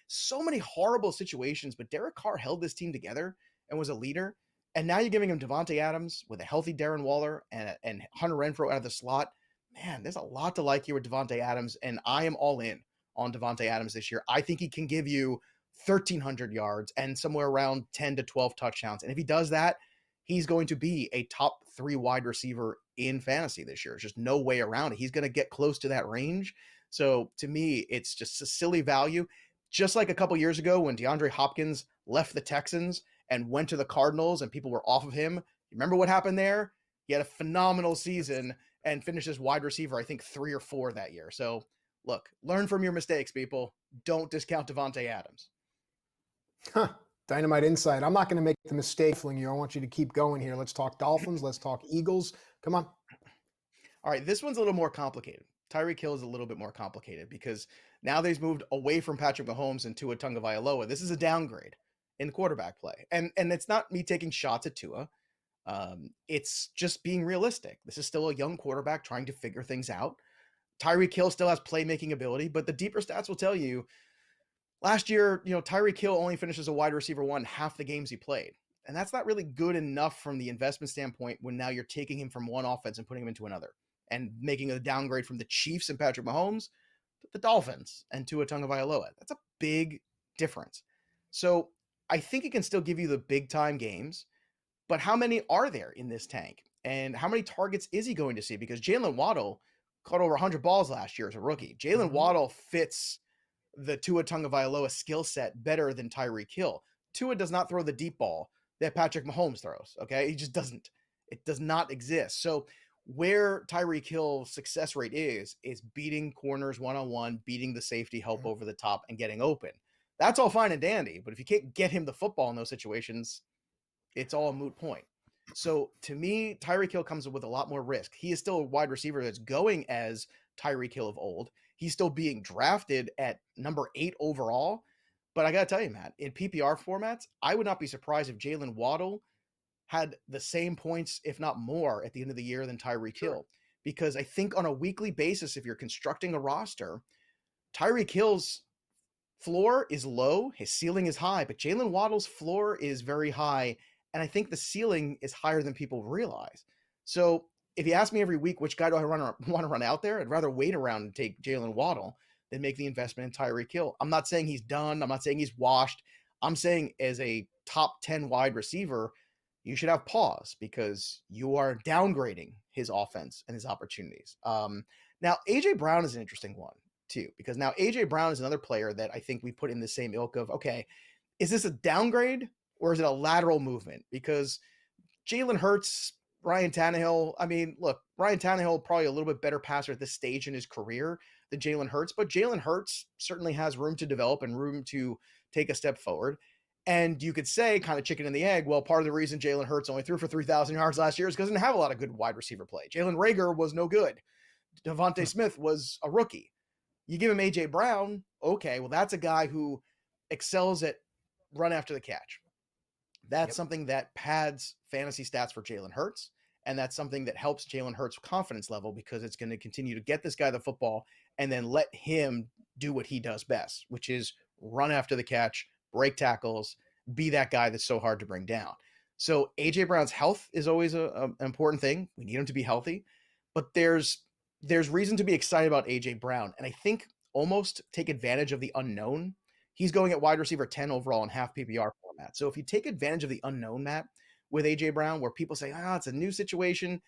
so many horrible situations, but Derek Carr held this team together and was a leader. And now you're giving him Devonte Adams with a healthy Darren Waller and Hunter Renfrow out of the slot. Man, there's a lot to like here with Devonte Adams, and I am all in on Devonte Adams this year. I think he can give you 1,300 yards and somewhere around 10 to 12 touchdowns. And if he does that, he's going to be a top 3 wide receiver in fantasy this year. There's just no way around it. He's going to get close to that range. So to me, it's just a silly value. Just like a couple years ago when DeAndre Hopkins left the Texans and went to the Cardinals and people were off of him. Remember what happened there? He had a phenomenal season and finished as wide receiver, I think 3 or 4 that year. So look, learn from your mistakes, people. Don't discount Devonte Adams. Huh. Dynamite insight. I'm not going to make the mistake fling you. I want you to keep going here. Let's talk Dolphins. Let's talk Eagles. Come on. All right. This one's a little more complicated. Tyreek Hill is a little bit more complicated because now they've moved away from Patrick Mahomes and Tua Tagovailoa. This is a downgrade in quarterback play. And it's not me taking shots at Tua. It's just being realistic. This is still a young quarterback trying to figure things out. Tyreek Hill still has playmaking ability, but the deeper stats will tell you last year, Tyreek Hill only finished as a wide receiver 1 half the games he played. And that's not really good enough from the investment standpoint when now you're taking him from one offense and putting him into another and making a downgrade from the Chiefs and Patrick Mahomes to the Dolphins and Tua Tagovailoa. That's a big difference. So I think he can still give you the big time games, but how many are there in this tank? And how many targets is he going to see? Because Jalen Waddle caught over 100 balls last year as a rookie. Jalen Waddle fits the Tua Tagovailoa skill set better than Tyreek Hill. Tua does not throw the deep ball that Patrick Mahomes throws. Okay. He just doesn't. It does not exist. So where Tyreek Hill's success rate is beating corners one-on-one, beating the safety help over the top and getting open. That's all fine and dandy. But if you can't get him the football in those situations, it's all a moot point. So to me, Tyreek Hill comes with a lot more risk. He is still a wide receiver that's going as Tyreek Hill of old. He's still being drafted at number 8 overall. But I got to tell you, Matt, in PPR formats, I would not be surprised if Jalen Waddle had the same points, if not more, at the end of the year than Tyreek Hill. Because I think on a weekly basis, if you're constructing a roster, Tyreek Hill's floor is low, his ceiling is high, but Jalen Waddle's floor is very high. And I think the ceiling is higher than people realize. So if you ask me every week, which guy do I want to run out there? I'd rather wait around and take Jalen Waddle than make the investment in Tyreek Hill. I'm not saying he's done. I'm not saying he's washed. I'm saying as a top 10 wide receiver, you should have pause because you are downgrading his offense and his opportunities. Now, A.J. Brown is an interesting one too, because now A.J. Brown is another player that I think we put in the same ilk of, okay, is this a downgrade or is it a lateral movement? Because Jalen Hurts, Ryan Tannehill, I mean, look, Ryan Tannehill probably a little bit better passer at this stage in his career than Jalen Hurts, but Jalen Hurts certainly has room to develop and room to take a step forward. And you could say, kind of chicken and the egg, well, part of the reason Jalen Hurts only threw for 3,000 yards last year is because he didn't have a lot of good wide receiver play. Jalen Reagor was no good. Devontae Smith was a rookie. You give him A.J. Brown, okay, well, that's a guy who excels at run after the catch. That's something that pads fantasy stats for Jalen Hurts, and that's something that helps Jalen Hurts' confidence level because it's going to continue to get this guy the football and then let him do what he does best, which is run after the catch, break tackles, be that guy that's so hard to bring down. So A.J. Brown's health is always an important thing. We need him to be healthy, but there's reason to be excited about A.J. Brown, and I think almost take advantage of the unknown. He's going at wide receiver 10 overall in half PPR format. So if you take advantage of the unknown, Matt, with A.J. Brown, where people say, it's a new situation,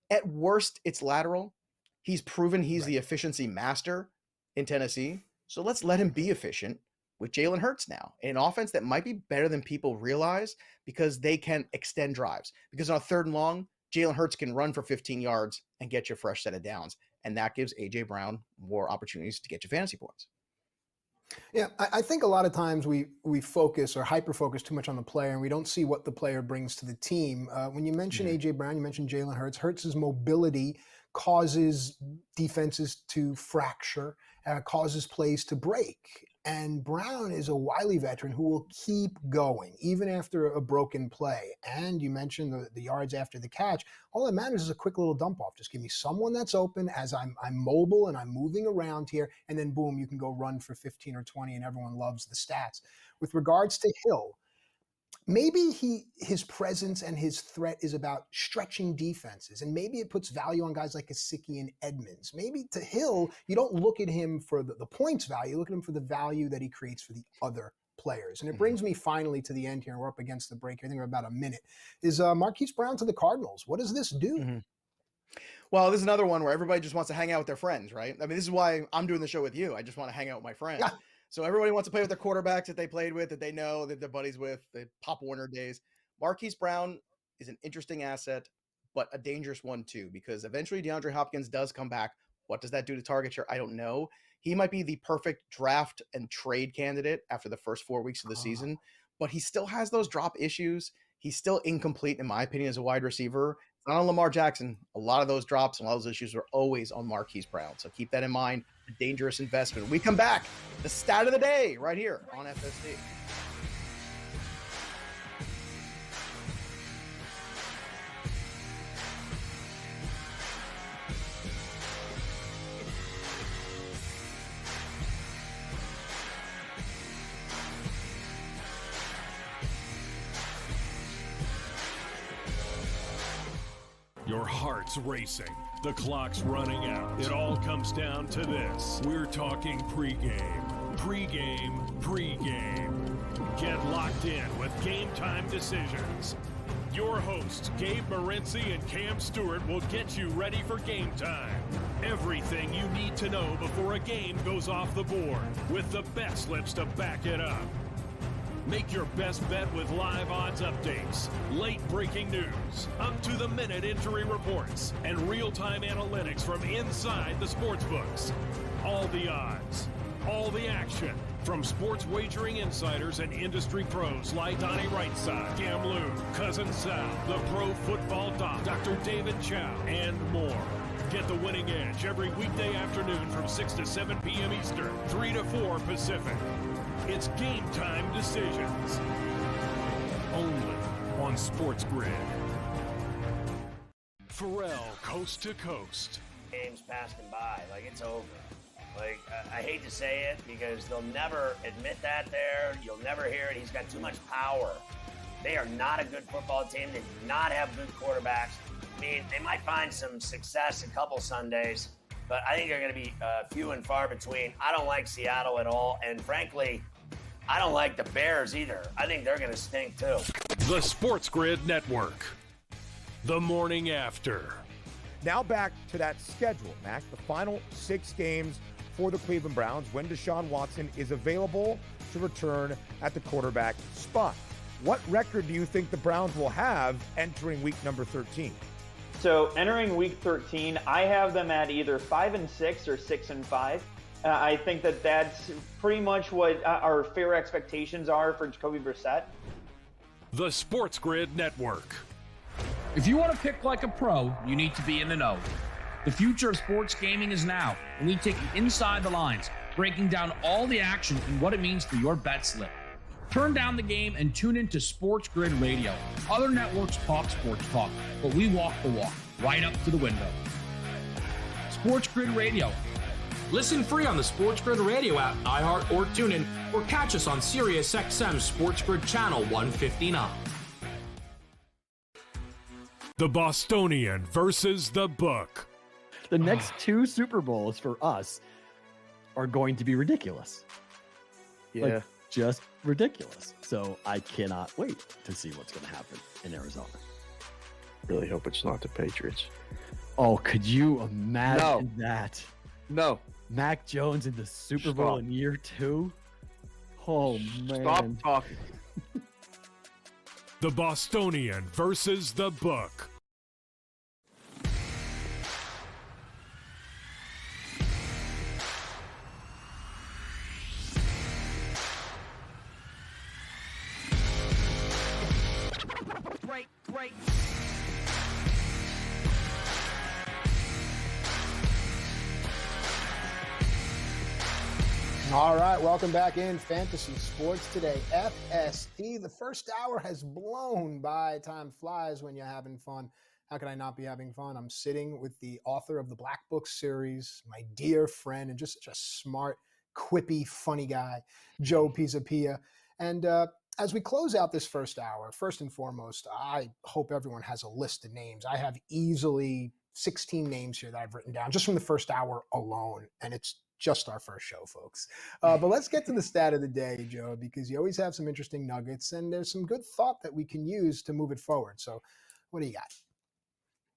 at worst, it's lateral. He's proven he's the efficiency master in Tennessee. So let's let him be efficient with Jalen Hurts now, an offense that might be better than people realize because they can extend drives. Because on a 3rd and long, Jalen Hurts can run for 15 yards and get you a fresh set of downs. And that gives A.J. Brown more opportunities to get you fantasy points. Yeah, I think a lot of times we focus or hyper-focus too much on the player, and we don't see what the player brings to the team. When you mention A.J. Brown, you mentioned Jalen Hurts. Hurts' mobility causes defenses to fracture, causes plays to break. And Brown is a wily veteran who will keep going, even after a broken play. And you mentioned the yards after the catch. All that matters is a quick little dump off. Just give me someone that's open as I'm mobile and I'm moving around here. And then, boom, you can go run for 15 or 20, and everyone loves the stats. With regards to Hill, maybe his presence and his threat is about stretching defenses, and maybe it puts value on guys like Gesicki and Edmonds. Maybe to Hill, you don't look at him for the points value, you look at him for the value that he creates for the other players. And it brings me finally to the end here, and we're up against the break. I think we're about a minute. Is Marquise Brown to the Cardinals? What does this do? Well, this is another one where everybody just wants to hang out with their friends, right? I mean, this is why I'm doing the show with you. I just want to hang out with my friends. Yeah. So everybody wants to play with their quarterbacks that they played with, that they know, that they're buddies with, the Pop Warner days. Marquise Brown is an interesting asset, but a dangerous one too, because eventually DeAndre Hopkins does come back. What does that do to target share? I don't know. He might be the perfect draft and trade candidate after the first 4 weeks of the season, but he still has those drop issues. He's still incomplete, in my opinion, as a wide receiver. It's not on Lamar Jackson. A lot of those drops and a lot of those issues are always on Marquise Brown. So keep that in mind. A dangerous investment. We come back. The stat of the day right here on FSD. Your heart's racing. The clock's running out. It all comes down to this. We're talking pregame. Pregame. Pregame. Get locked in with Game Time Decisions. Your hosts, Gabe Morency and Cam Stewart, will get you ready for game time. Everything you need to know before a game goes off the board, with the bet slips to back it up. Make your best bet with live odds updates, late breaking news, up-to-the-minute injury reports, and real-time analytics from inside the sportsbooks. All the odds, all the action, from sports wagering insiders and industry pros like Donnie Rightside, Cam Lou, Cousin Sal, the Pro Football Doc, Dr. David Chow, and more. Get the winning edge every weekday afternoon from 6 to 7 p.m. Eastern, 3 to 4 Pacific. It's Game Time Decisions. Only on Sports Grid. Pharrell, coast to coast. Game's passing by. Like, it's over. Like, I hate to say it because they'll never admit that there. You'll never hear it. He's got too much power. They are not a good football team. They do not have good quarterbacks. I mean, they might find some success a couple Sundays, but I think they're going to be few and far between. I don't like Seattle at all, and frankly, I don't like the Bears either. I think they're going to stink too. The Sports Grid Network. The morning after. Now back to that schedule, Mac. The final 6 games for the Cleveland Browns when Deshaun Watson is available to return at the quarterback spot. What record do you think the Browns will have entering week number 13? So entering week 13, I have them at either 5-6 or 6-5. I think that's pretty much what our fair expectations are for Jacoby Brissett. The Sports Grid Network. If you want to pick like a pro, you need to be in the know. The future of sports gaming is now, and we take you inside the lines, breaking down all the action and what it means for your bet slip. Turn down the game and tune into Sports Grid Radio. Other networks talk sports talk, but we walk the walk, right up to the window. Sports Grid Radio. Listen free on the Sports Grid Radio app, iHeart, or TuneIn, or catch us on Sirius XM Sports Grid Channel 159. The Bostonian versus the Book. The next 2 Super Bowls for us are going to be ridiculous. Yeah. Like, just ridiculous. So I cannot wait to see what's going to happen in Arizona. Really hope it's not the Patriots. Oh, could you imagine that? No. Mac Jones in the Super Bowl in year 2? Oh, man. Stop talking. The Bostonian versus the Book. All right, welcome back in Fantasy Sports Today, FST. The first hour has blown by. Time flies when you're having fun. How can I not be having fun? I'm sitting with the author of the Black Book series, my dear friend, and just such a smart, quippy, funny guy, Joe Pisapia. And as we close out this first hour, first and foremost, I hope everyone has a list of names. I have easily 16 names here that I've written down just from the first hour alone, and it's just our first show, folks. But let's get to the stat of the day, Joe, because you always have some interesting nuggets, and there's some good thought that we can use to move it forward. So what do you got?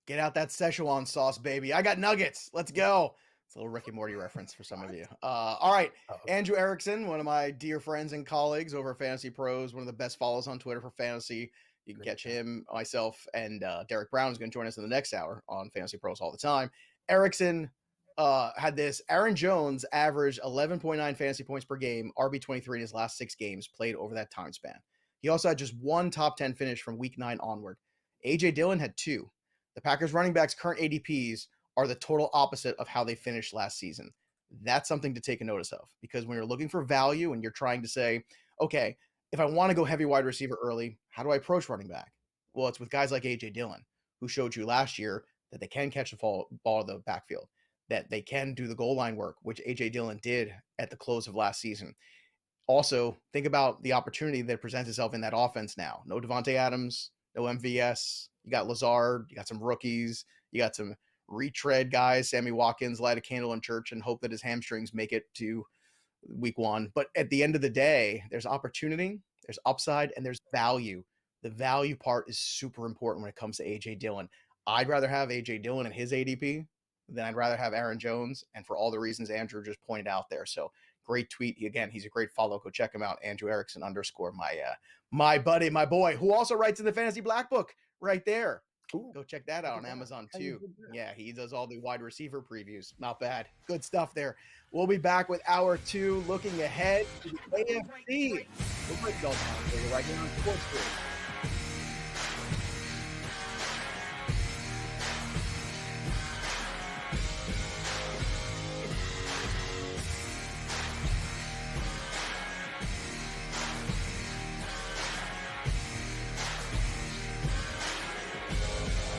Get out that Szechuan sauce, baby. I got nuggets. Let's go. It's a little Rick and Morty reference for some of you. All right. Andrew Erickson, one of my dear friends and colleagues over at Fantasy Pros, one of the best follows on Twitter for fantasy. You can catch him, myself, and Derek Brown is going to join us in the next hour on Fantasy Pros all the time. Erickson had this. Aaron Jones averaged 11.9 fantasy points per game, RB23 in his last 6 games played over that time span. He also had just 1 top 10 finish from week 9 onward. A.J. Dillon had 2. The Packers running backs' current ADPs are the total opposite of how they finished last season. That's something to take a notice of, because when you're looking for value and you're trying to say, okay, if I want to go heavy wide receiver early, how do I approach running back? Well, it's with guys like A.J. Dillon, who showed you last year that they can catch the ball in the backfield, that they can do the goal line work, which A.J. Dillon did at the close of last season. Also, think about the opportunity that presents itself in that offense now. No Devonte Adams, no MVS. You got Lazard, you got some rookies, you got some retread guys. Sammy Watkins, light a candle in church and hope that his hamstrings make it to week 1. But at the end of the day, there's opportunity, there's upside, and there's value. The value part is super important when it comes to A.J. Dillon. I'd rather have A.J. Dillon and his ADP than I'd rather have Aaron Jones, and for all the reasons Andrew just pointed out there. So great tweet. Again, he's a great follow. Go check him out. Andrew Erickson _ my buddy, my boy, who also writes in the Fantasy Black Book right there. Ooh, go check that out on Amazon too. Yeah, he does all the wide receiver previews. Not bad. Good stuff there. We'll be back with hour 2, looking ahead to the AFC. We'll break it all down for you right here on Sports Grid.